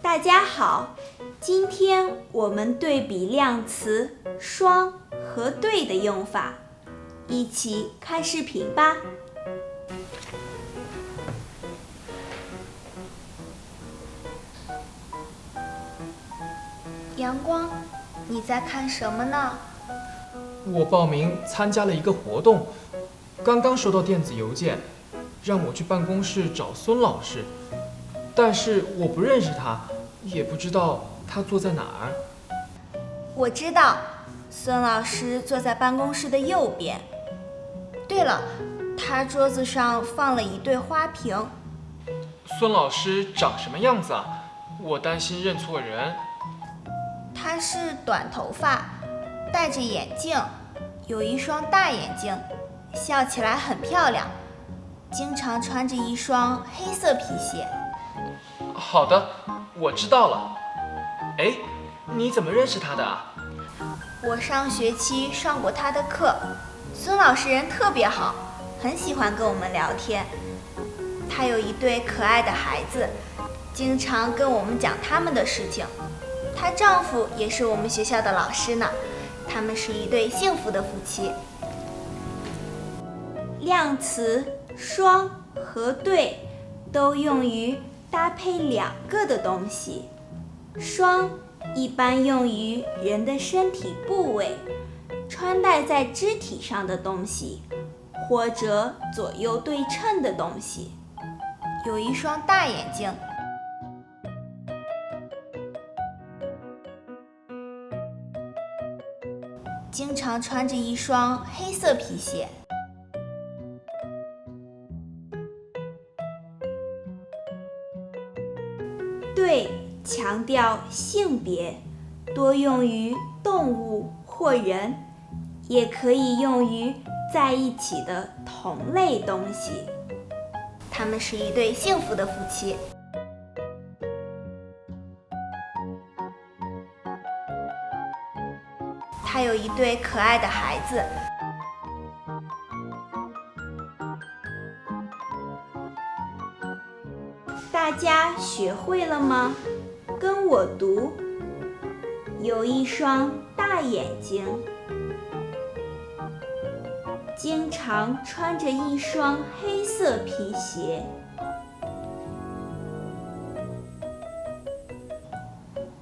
大家好，今天我们对比量词双和对的用法，一起看视频吧。阳光，你在看什么呢？我报名参加了一个活动，刚刚收到电子邮件，让我去办公室找孙老师，但是我不认识他，也不知道他坐在哪儿。我知道，孙老师坐在办公室的右边。对了，他桌子上放了一对花瓶。孙老师长什么样子啊？我担心认错人。他是短头发，戴着眼镜，有一双大眼睛，笑起来很漂亮，经常穿着一双黑色皮鞋。好的，我知道了。哎，你怎么认识他的啊？我上学期上过他的课，孙老师人特别好，很喜欢跟我们聊天。他有一对可爱的孩子，经常跟我们讲他们的事情。她丈夫也是我们学校的老师呢，他们是一对幸福的夫妻。量词双和对都用于搭配两个的东西。双一般用于人的身体部位，穿戴在肢体上的东西，或者左右对称的东西。有一双大眼睛，经常穿着一双黑色皮鞋。对强调性别，多用于动物或人，也可以用于在一起的同类东西。他们是一对幸福的夫妻。他有一对可爱的孩子。大家学会了吗？跟我读。有一双大眼睛，经常穿着一双黑色皮鞋。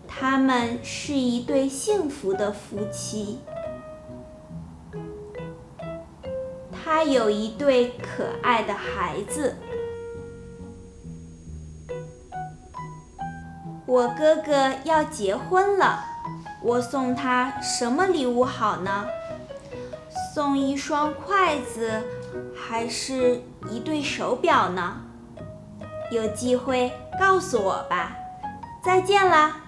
他们是一对幸福的夫妻。他有一对可爱的孩子。我哥哥要结婚了，我送他什么礼物好呢？送一双筷子，还是一对手表呢？有机会告诉我吧。再见啦！